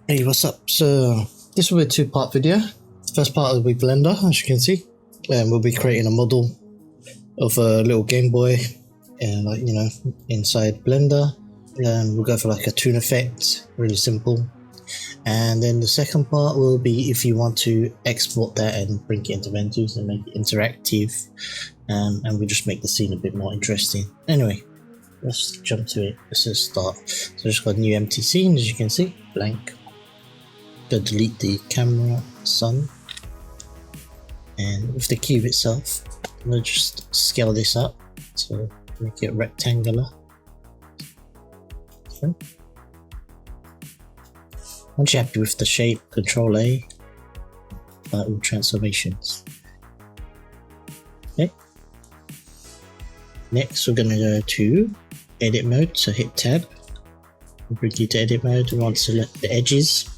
Hey, what's up? So this will be a two-part video. The first part will be Blender, as you can see, and we'll be creating a model of a little Game Boy, and inside Blender. And we'll go for like a toon effect, really simple. And then the second part will be if you want to export that and bring it into Ventus and make it interactive, and we'll just make the scene a bit more interesting. Anyway, let's jump to it. Let's just start. So I just got a new empty scene, as you can see, blank. Go delete the camera sun, and with the cube itself, I'm gonna just scale this up to make it rectangular. Okay. Once you're happy with the shape, Control A, all transformations. Okay. Next, we're gonna go to edit mode, so hit tab, bring you to edit mode. We want to select the edges.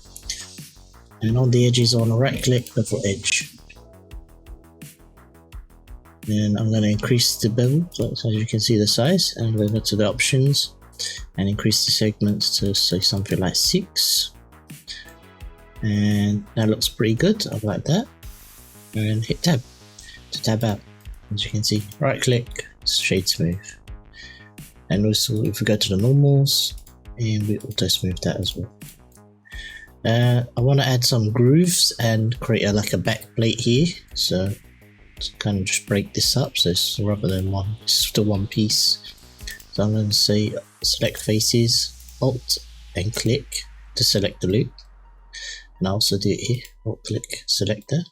And on the edges, I want to right click, go for edge. Then I'm going to increase the bevel, so as you can see the size, and I'm going to go to the options and increase the segments to say something like 6. And that looks pretty good, I like that. And hit tab to tab out. As you can see, right click, shade smooth. And also if we go to the normals, and we auto smooth that as well. I want to add some grooves and create like a back plate here, so to kind of just break this up, so it's rather than it's still one piece. So I'm going to say select faces, alt and click to select the loop, and I'll also do it here, alt click, select that.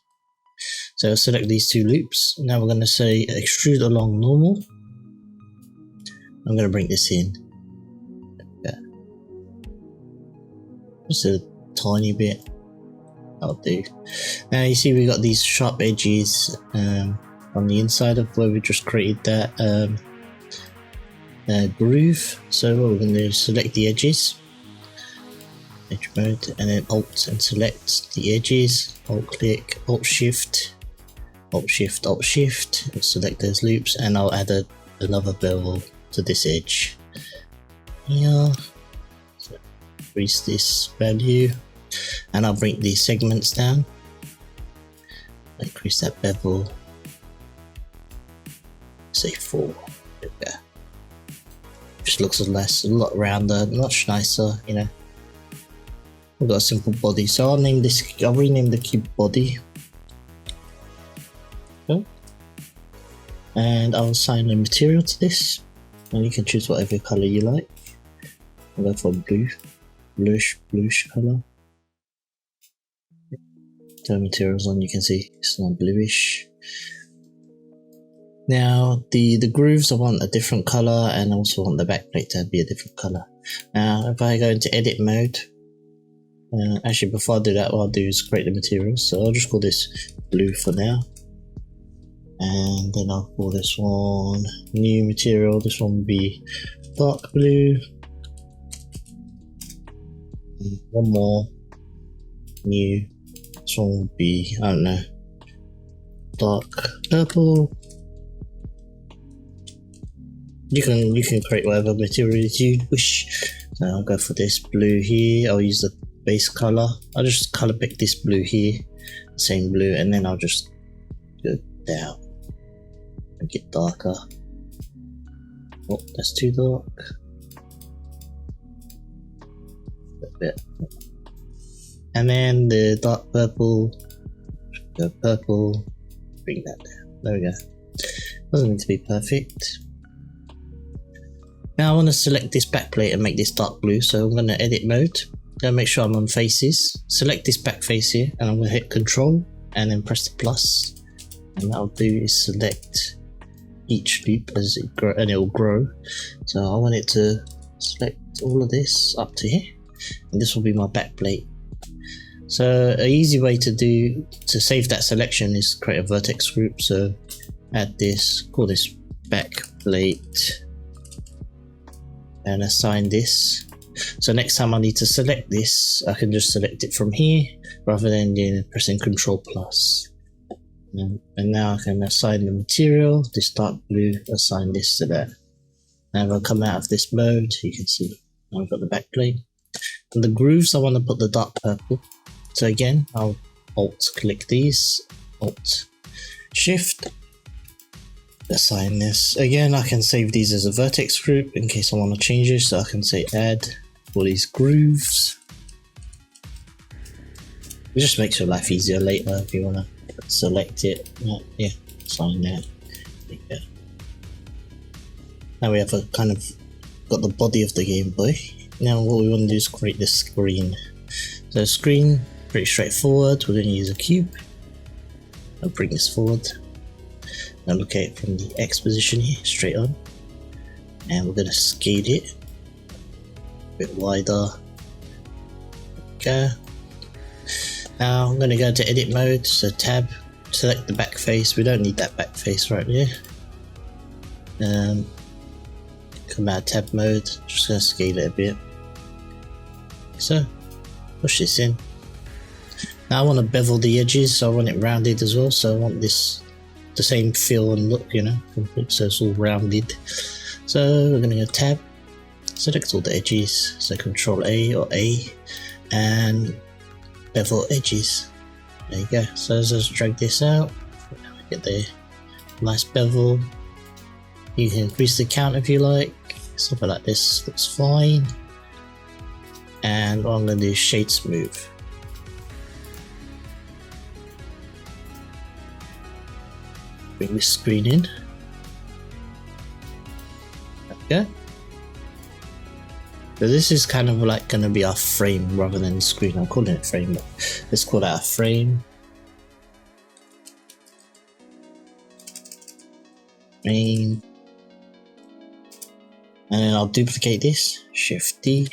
So I'll select these two loops. Now we're going to say extrude along normal. I'm going to bring this in, just a tiny bit. I'll do. Now you see we got these sharp edges on the inside of where we just created that groove. So what we're going to do is select the edges, edge mode, and then alt and select the edges, alt click, alt shift, alt shift, alt shift, and select those loops, and I'll add another bevel to this edge here. So increase this value, and I'll bring these segments down, increase that bevel, say 4. There we go. Just looks a lot rounder, much nicer, you know. We've got a simple body, so I'll rename the cube body. Okay. And I'll assign a material to this, and you can choose whatever color you like. I'll go for blue, bluish color. Turn materials on, you can see it's not bluish. Now the grooves, I want a different color, and I also want the backplate to be a different color. Now if I go into edit mode, actually before I do that, what I'll do is create the materials. So I'll just call this blue for now, and then I'll call this one new material. This one will be dark blue, and one more new. This one will be, I don't know, dark purple. You can create whatever materials you wish. So I'll go for this blue here. I'll use the base color. I'll just color pick this blue here, same blue, and then I'll just go down and get darker. Oh, that's too dark. A bit. And then the dark purple, go purple, bring that down. There we go. Doesn't need to be perfect. Now I want to select this backplate and make this dark blue, so I'm going to edit mode. Going to make sure I'm on faces. Select this back face here, and I'm going to hit Control and then press the plus. And what I'll do is select each loop as it grow, and it will grow. So I want it to select all of this up to here, and this will be my backplate. So an easy way to save that selection is create a vertex group. So add this, call this backplate, and assign this. So next time I need to select this, I can just select it from here rather than pressing Control plus. And now I can assign the material, this dark blue, assign this to that. Now if I come out of this mode, you can see I've got the backplate. And the grooves, I want to put the dark purple. So again, I'll Alt click these, Alt Shift, assign this. Again, I can save these as a vertex group in case I want to change it. So I can say add all these grooves. It just makes your life easier later if you want to select it. Yeah, assign that. Yeah. Now we have a kind of got the body of the Game Boy. Now what we want to do is create the screen. So screen, pretty straightforward. We're going to use a cube. I'll bring this forward. Now look at it from the X position here, straight on. And we're going to scale it a bit wider. Okay. Now I'm going to go to edit mode, so tab, select the back face. We don't need that back face right here. Come out tab mode, just going to scale it a bit. So push this in. Now I want to bevel the edges, so I want it rounded as well. So I want this the same feel and look, you know, so it's all rounded. So we're going to go tab, select all the edges, so Control A or A, and bevel edges. There you go. So let's just drag this out, get the nice bevel. You can increase the count if you like. Something like this looks fine. And what I'm going to do is shade smooth. Bring this screen in. Okay. So this is kind of like going to be our frame rather than the screen. I'm calling it frame, but let's call that a frame. Frame. And then I'll duplicate this, Shift D.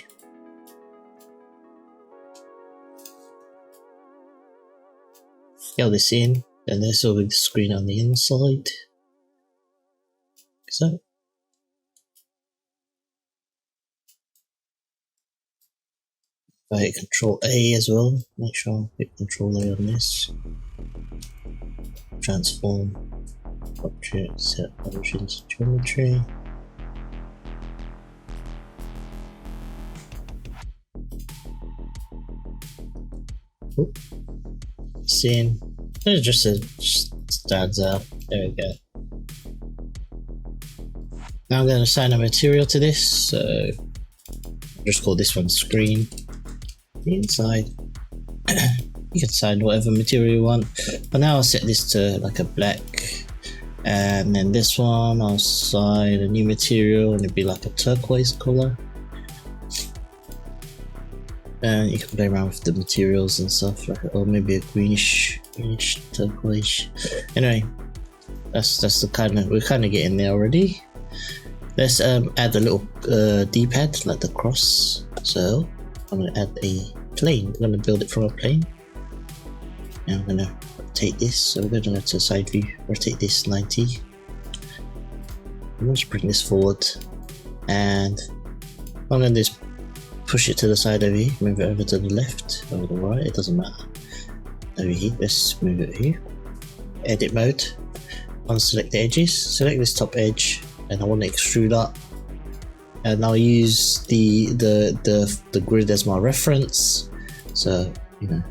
Scale this in, and there's over the screen on the inside. So. I hit Control A as well, make sure I hit Control A on this. Transform, object, set origins, geometry. Scene. It just stands out. There we go. Now I'm going to assign a material to this. So just call this one screen. The inside. You can assign whatever material you want. But now I'll set this to like a black. And then this one I'll assign a new material and it'll be like a turquoise color. And you can play around with the materials and stuff, like, or maybe a greenish turquoise. Anyway, that's the kind of, we're kind of getting there already. Let's add a little D-pad like the cross. So I'm going to add a plane. I'm going to build it from a plane. And I'm going to rotate this. So we're going to go to side view, rotate this 90. I'm going to bring this forward, and what I'm going to do is push it to the side over here, move it over to the left, or the right, it doesn't matter. Over here, let's move it here. Edit mode. Unselect the edges, select this top edge, and I want to extrude up. And I'll use the grid as my reference. So, you know,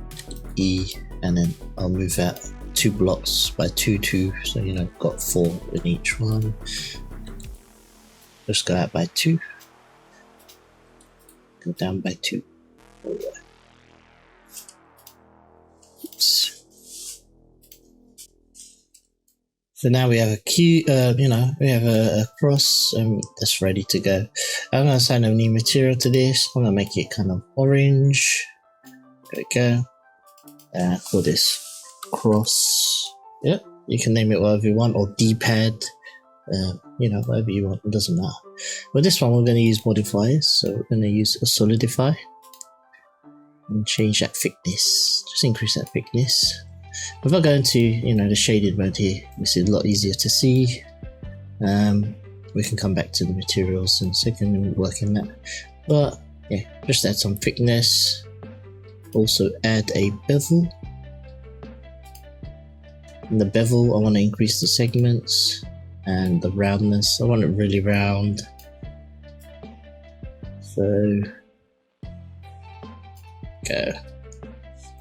E, and then I'll move that 2 blocks by 2, 2. So, you know, got 4 in each one. Just go out by 2. Go down by 2. Oops. So now we have a Q, you know, we have a cross, and that's ready to go. I'm going to assign a new material to this. I'm going to make it kind of orange. There we go. Call this cross. Yep, you can name it whatever you want, or D-pad. You know, whatever you want, it doesn't matter. But this one we're going to use modifiers, so we're going to use a solidify and change that thickness, just increase that thickness. If I go into, you know, the shaded mode here, this is a lot easier to see. We can come back to the materials in a second and work in that, but yeah, just add some thickness. Also add a bevel. In the bevel I want to increase the segments and the roundness. I want it really round, so go.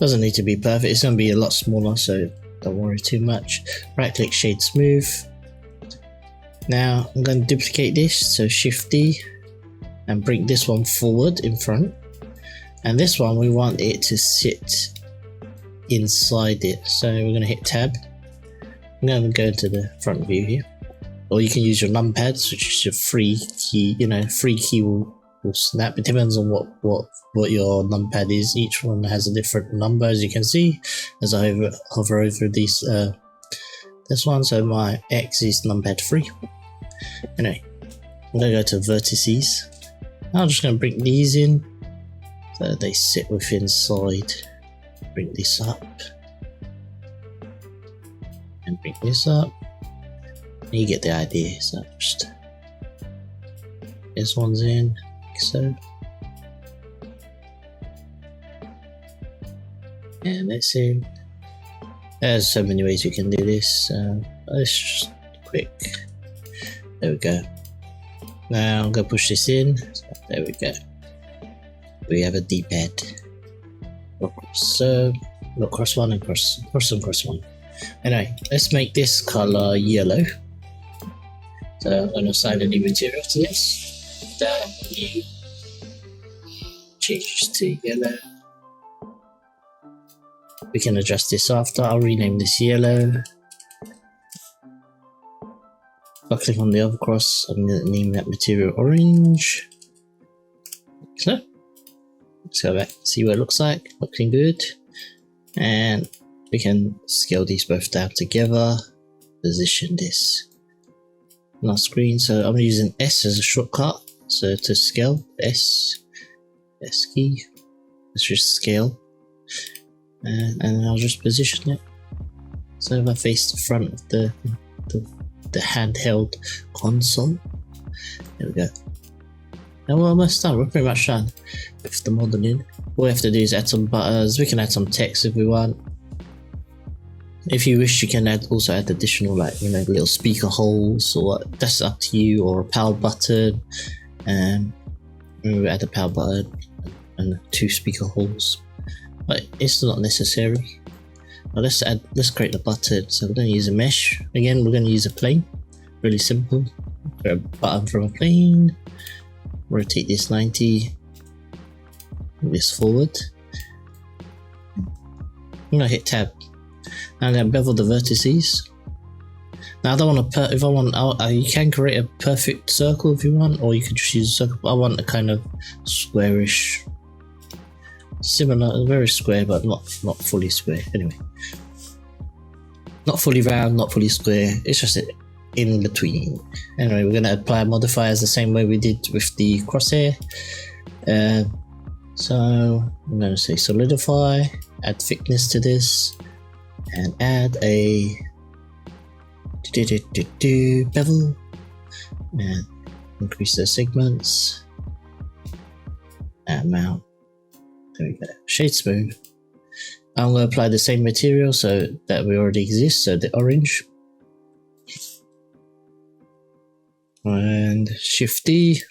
Doesn't need to be perfect, it's going to be a lot smaller, so don't worry too much. Right click, shade smooth. Now I'm going to duplicate this, so Shift D, and bring this one forward in front. And this one we want it to sit inside it, so we're going to hit tab. I'm going to go into the front view here, or you can use your numpads, which is your free key. You know, free key will snap. It depends on what your numpad is. Each one has a different number, as you can see as I hover over these this one. So my X is numpad 3. Anyway, I'm going to go to vertices. I'm just going to bring these in so they sit within inside. Bring this up and bring this up. You get the idea. So just this one's in, like so, and that's in. There's so many ways you can do this. Let's just quick. There we go. Now I'm gonna push this in. There we go. We have a D-pad. So not cross one and cross one. Anyway, let's make this color yellow. So I'm going to assign a new material to this. New. Change this to yellow. We can adjust this after. I'll rename this yellow. If I click on the other cross, I'm going to name that material orange. So let's go back, see what it looks like. Looking good. And we can scale these both down together. Position this on our screen. So I'm using S as a shortcut. So to scale, S key. Let's just scale. And I'll just position it. So if I face the front of the handheld console. There we go. And we're almost done. We're pretty much done with the modeling. All we have to do is add some buttons. We can add some text if we want. If you wish, you can also add additional, like, you know, little speaker holes, or that's up to you, or a power button. And we add a power button and 2 speaker holes, but it's not necessary. But let's create the button. So we're going to use a mesh. Again, we're going to use a plane. Really simple. Grab a button from a plane. Rotate this 90. Move this forward. I'm going to hit tab. And then bevel the vertices. Now I don't want to, if I want, you can create a perfect circle if you want, or you could just use a circle. I want a kind of squarish, similar, very square, but not fully square. Anyway, not fully round, not fully square. It's just in between. Anyway, we're going to apply modifiers the same way we did with the crosshair. So I'm going to say solidify, add thickness to this, and add a bevel, and increase the segments, and amount. There we go. Shade smooth. I'm going to apply the same material so that we already exist, so the orange, and Shift D,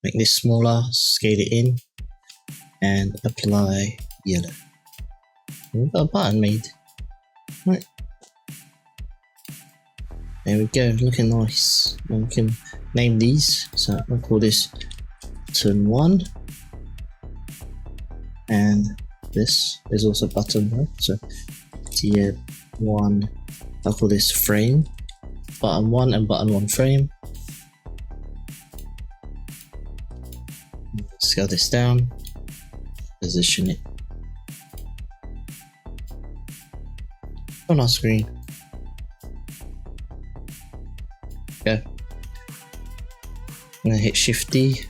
make this smaller, scale it in, and apply yellow. We've got a button made. Right. There we go, looking nice. And we can name these. So I'll call this button 1. And this is also button 1. So tier 1. I'll call this frame. Button 1 and button 1 frame. Scale this down. Position it on our screen. Go. I'm gonna hit Shift D,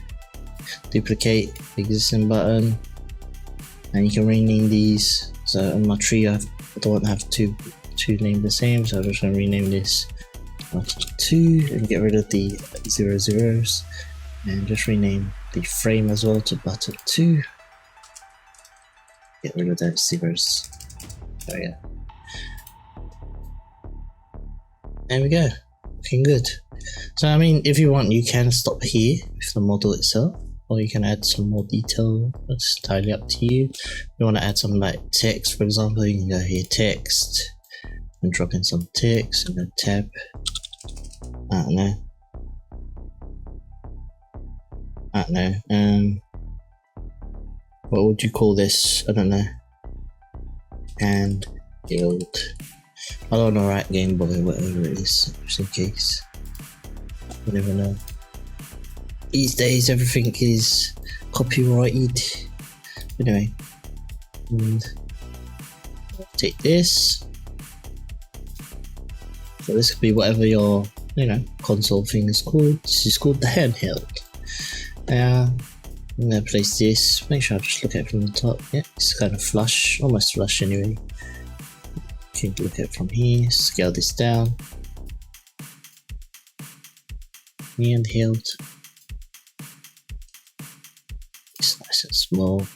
duplicate the existing button, and you can rename these. So on my tree, I don't want to have two named the same, so I'm just gonna rename this 2 and get rid of the 00s, and just rename the frame as well to button 2. Get rid of those zeros. There we go. There we go. Looking good. So I mean, if you want, you can stop here with the model itself. or you can add some more detail. That's entirely up to you. If you want to add some like text, for example, you can go here, text, and drop in some text, and then tab. I don't know. What would you call this? I don't know. And build. I don't know, right? Game Boy, whatever it is, just in case. I never know. These days, everything is copyrighted. Anyway, and take this. So this could be whatever your, console thing is called. This is called the handheld. Now, I'm gonna place this. Make sure I just look at it from the top. Yeah, it's kind of flush, almost flush anyway. You can look at it from here. Scale this down. Handheld. It's nice and small.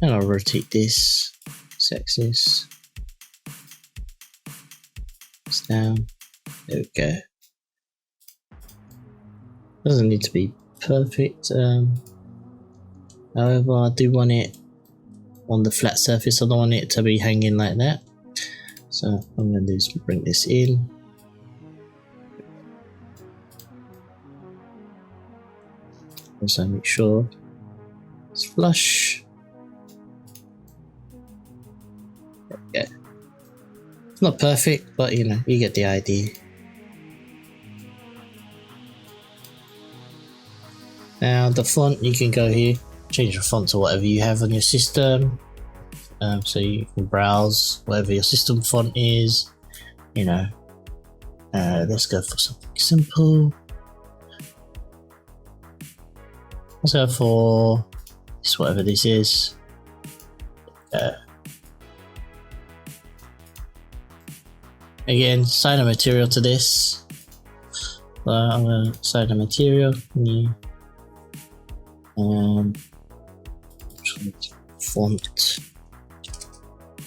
And I'll rotate this axis. It's down. There we go. Doesn't need to be perfect. However, I do want it on the flat surface. I don't want it to be hanging like that. So I'm going to do is bring this in. Also make sure it's flush. There we go. It's not perfect, but you get the idea. Now the font, you can go here, change the font to whatever you have on your system. So you can browse whatever your system font is. Let's go for something simple. Let's go for this, whatever this is. Again, assign a material to this. I'm going to assign a material. New. Font.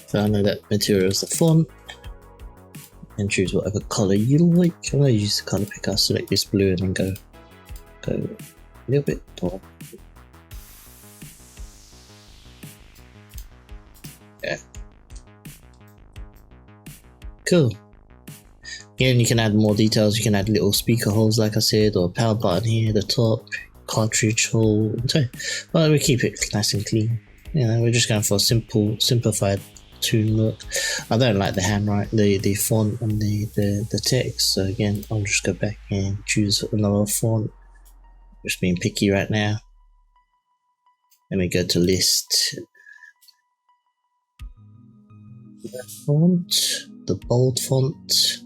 So I know that material is the font, and choose whatever color you like. I'm going to use the color picker. Select this blue and then go a little bit dark. Yeah. Cool. Again, you can add more details. You can add little speaker holes, like I said, or a power button here at the top, cartridge hole. But we keep it nice and clean. We're just going for a simplified toon look. I don't like the handwrite, the font and the text. So again, I'll just go back and choose another font. Just being picky right now. Let me go to list. The font, the bold font.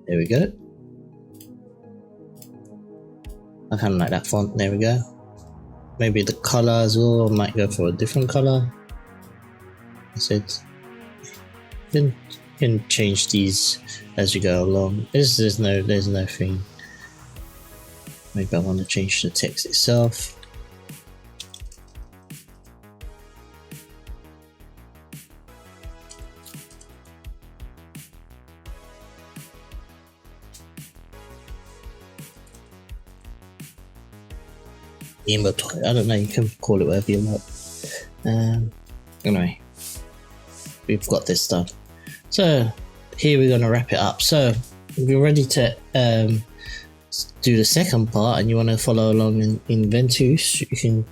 There we go. I kind of like that font. There we go. Maybe the color as well. I might go for a different color. That's it. You can change these as you go along. There's no thing. Maybe I want to change the text itself. Inventory. I don't know, you can call it whatever you like. Anyway, we've got this done. So here we're going to wrap it up. So if you're ready to do the second part and you want to follow along in Ventus, you can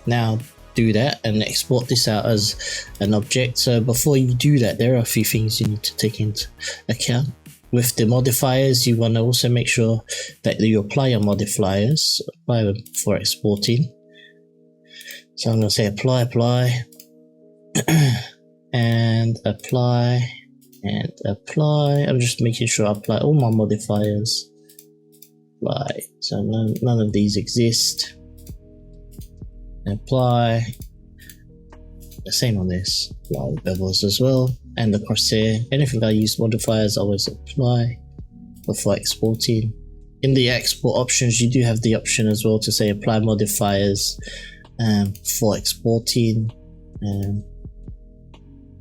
now do that and export this out as an object. So before you do that, there are a few things you need to take into account. With the modifiers, you want to also make sure that you apply your modifiers for exporting. So I'm going to say apply, and apply, and apply. I'm just making sure I apply all my modifiers. Apply. So none of these exist. Apply. The same on this. Apply the bevels as well. And the crosshair. Anything I use modifiers, I always apply before exporting. In the export options, you do have the option as well to say apply modifiers for exporting.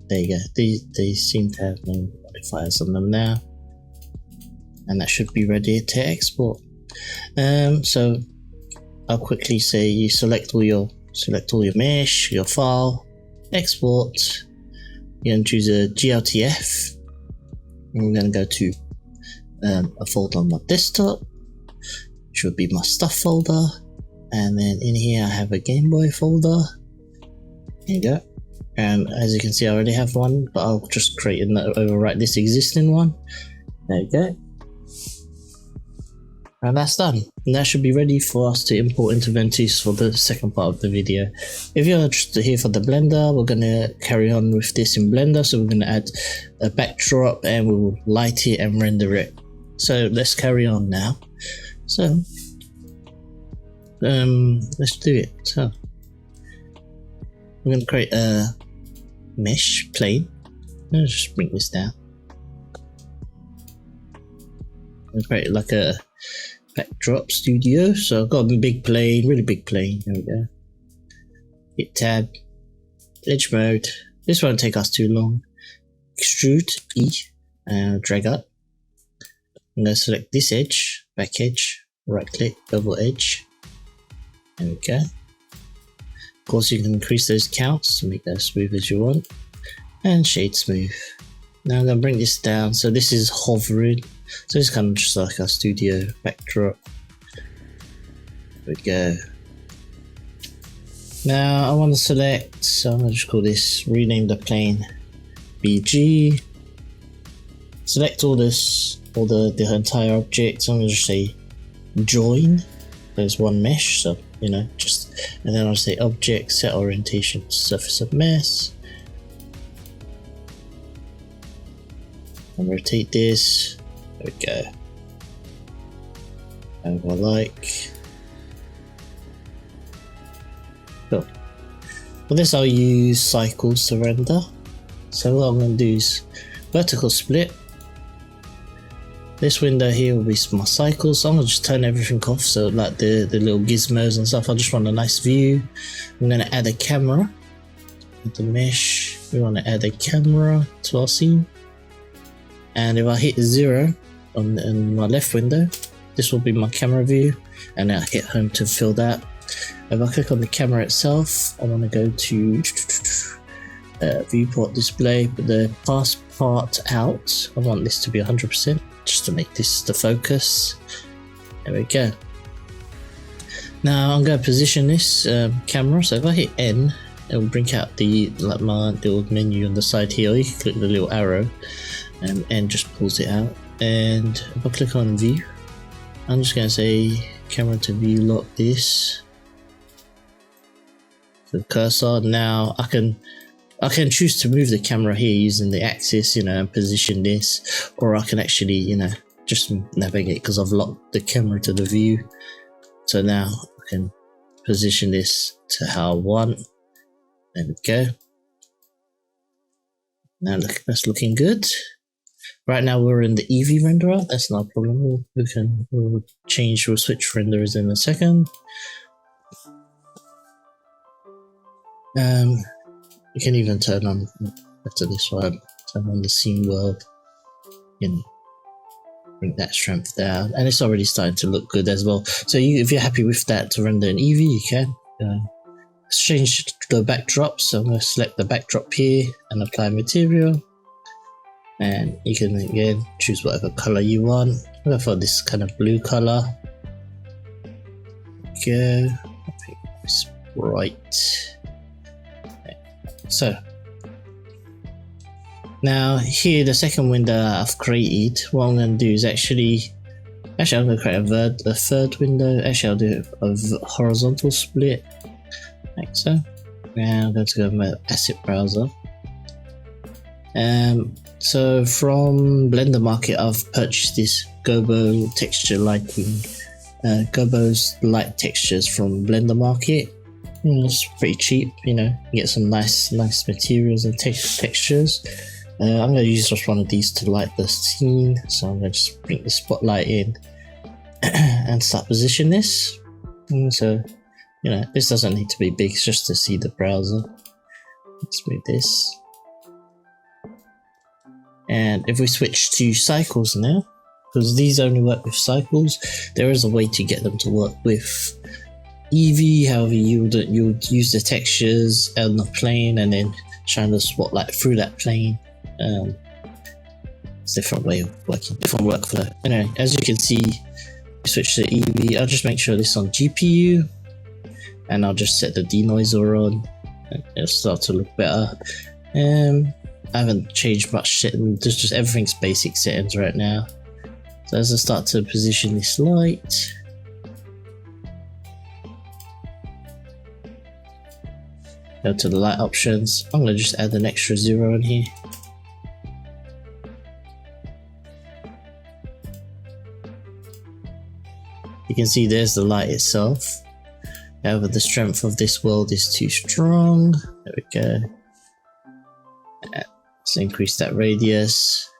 There you go. They seem to have no modifiers on them now, and that should be ready to export. So I'll quickly say you select all your mesh, your file, export. You're going to choose a GLTF. And we're going to go to a folder on my desktop, which would be my stuff folder. And then in here I have a Game Boy folder. There you go. And as you can see, I already have one, but I'll just create and overwrite this existing one. There you go. And that's done. And that should be ready for us to import into Ventus for the second part of the video. If you're just here for the Blender, we're going to carry on with this in Blender. So we're going to add a backdrop and we'll light it and render it. So let's carry on now. So let's do it. So we're going to create a mesh plane. Let's just bring this down. We'll create like a backdrop studio. So I've got a big plane, really big plane. There we go. Hit tab, edge mode. This won't take us too long. Extrude E and drag up. I'm going to select this edge, back edge, right click, bevel edge. There we go. Of course, you can increase those counts to make that as smooth as you want. And shade smooth. Now I'm going to bring this down. So this is hovering. So it's kind of just like a studio backdrop. There we go. Now I want to select, so I'm going to just call this, rename the plane BG. Select all this, all the entire object. So I'm going to just say join. There's one mesh, so you know, just, and then I'll say object, set orientation, surface of mesh. And rotate this. There we go. And I like. Cool. For this, I'll use cycles to render. So what I'm going to do is vertical split. This window here will be my cycles. So I'm going to just turn everything off. So like the little gizmos and stuff. I just want a nice view. I'm going to add a camera. With the mesh, we want to add a camera to our scene. And if I hit 0 on my left window, this will be my camera view, and I hit home to fill that. If I click on the camera itself, I want to go to viewport display, but the pass part out, I want this to be 100% just to make this the focus. There we go. Now I'm going to position this camera. So if I hit N, it will bring out the my little menu on the side here. Or you can click the little arrow, and N just pulls it out. And if I click on view, I'm just going to say camera to view lock this. The cursor. Now I can choose to move the camera here using the axis, you know, and position this, or I can actually, you know, just navigate because I've locked the camera to the view. So now I can position this to how I want. There we go. Now look, that's looking good. Right now we're in the Evee renderer. That's not a problem. We'll switch renderers in a second. You can even turn on, after this one, turn on the scene world. You know, bring that strength down, and it's already starting to look good as well. So if you're happy with that to render in Evee, you can. Let's change the backdrop. So I'm going to select the backdrop here and apply material. And you can again choose whatever color you want. I'll go for this kind of blue color. Go. I think it's bright. So now here, the second window I've created, what I'm going to do is actually I'm going to create a third window. Actually, I'll do a horizontal split like so. Now I'm going to go to my asset browser. So from Blender Market, I've purchased this Gobo texture lighting, Gobo's light textures from Blender Market. It's pretty cheap, you know. You get some nice materials and textures. I'm going to use just one of these to light the scene. So I'm going to just bring the spotlight in and start position this. So, you know, this doesn't need to be big, it's just to see the browser. Let's move this. And if we switch to cycles now, because these only work with cycles, there is a way to get them to work with Evee, however you would use the textures on the plane and then shine the spotlight through that plane. It's a different way of working, different workflow. Anyway, as you can see, switch to Evee. I'll just make sure this on GPU, and I'll just set the denoiser on, and it'll start to look better. I haven't changed much settings, just everything's basic settings right now. So as I start to position this light, go to the light options. I'm going to just add an extra 0 in here. You can see there's the light itself. However, the strength of this world is too strong. There we go. Let's increase that radius.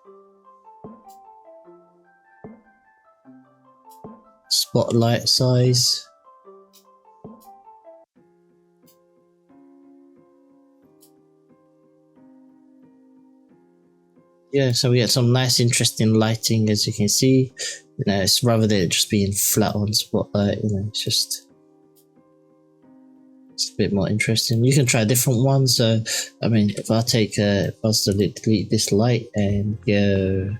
Spotlight size. Yeah, so we get some nice interesting lighting, as you can see. You know, it's rather than it just being flat on spotlight, you know, it's just a bit more interesting. You can try different ones. So I mean, if I take if I was to delete this light and go,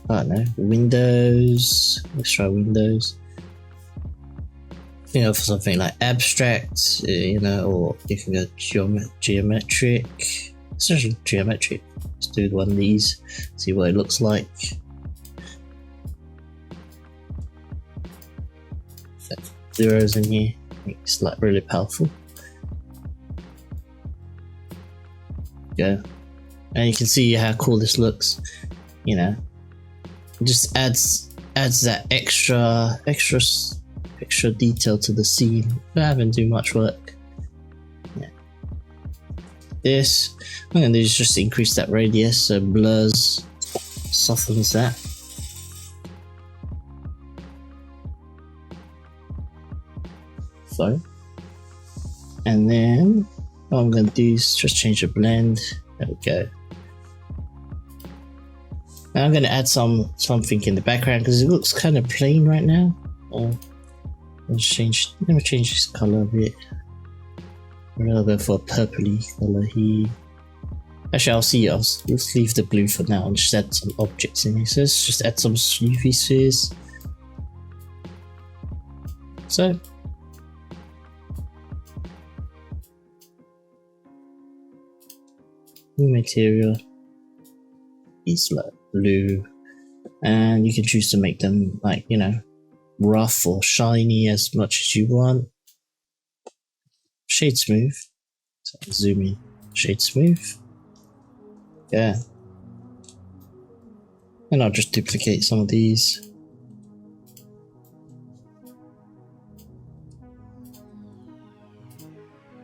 I don't know, Windows, let's try Windows, you know, for something like abstract, you know, or you can go geometric. It's actually geometric. Let's do one of these, see what it looks like. Set zeros in here, it's like really powerful. Yeah, and you can see how cool this looks. You know, it just adds that extra detail to the scene without having to do much work. Yeah. This I'm going to do is just increase that radius, so blurs, softens that. So, and then what I'm going to do is just change the blend. There we go. Now I'm going to add something in the background because it looks kind of plain right now. Let me change this color a bit. I'll go for a purpley color here. Actually, let's leave the blue for now and just add some objects in here. So let's just add some UV spheres. So, new material is like blue, and you can choose to make them like, you know, rough or shiny as much as you want. Shade smooth. So zoom in. Shade smooth. Yeah. And I'll just duplicate some of these.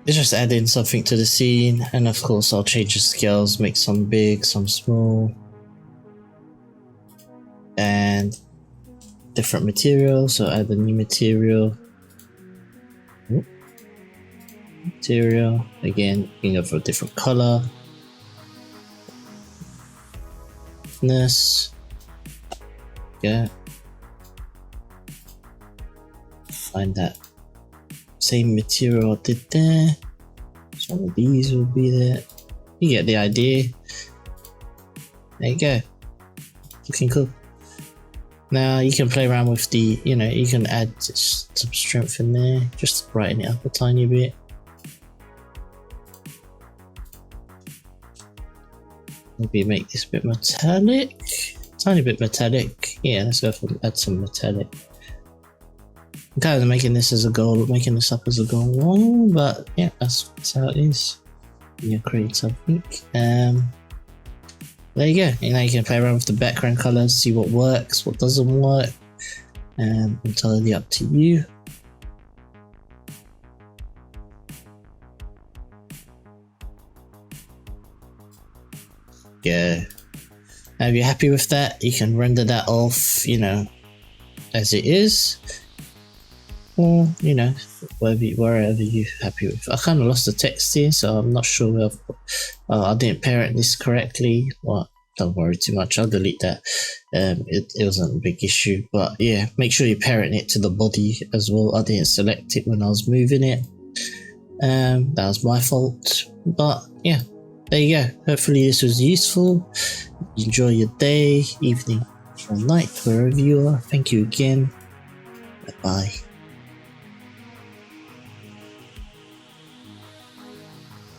It's just adding something to the scene, and of course I'll change the scales, make some big, some small, and different material. So add a new material. Material again, you can go for a different color. Thickness. Yeah. Find that same material I did there. Some of these will be there. You get the idea. There you go. Looking cool. Now you can play around with the, you know, you can add some strength in there, just to brighten it up a tiny bit. Maybe make this a bit metallic, tiny bit metallic. Yeah, let's go for add some metallic. I'm kind of making this as a goal, making this up as a goal, but yeah, that's how it is. You create something. There you go. And now you can play around with the background colors, see what works, what doesn't work, and entirely up to you. Yeah. Now if you're happy with that, you can render that off, you know, as it is, or, you know, wherever you're happy with. I kind of lost the text here, so I'm not sure if I didn't parent this correctly. What? don't worry too much. I'll delete that. It wasn't a big issue, but yeah, make sure you parent it to the body as well. I didn't select it when I was moving it. That was my fault, but yeah, there you go. Hopefully this was useful. Enjoy your day, evening, or night, wherever you are. Thank you again. Bye.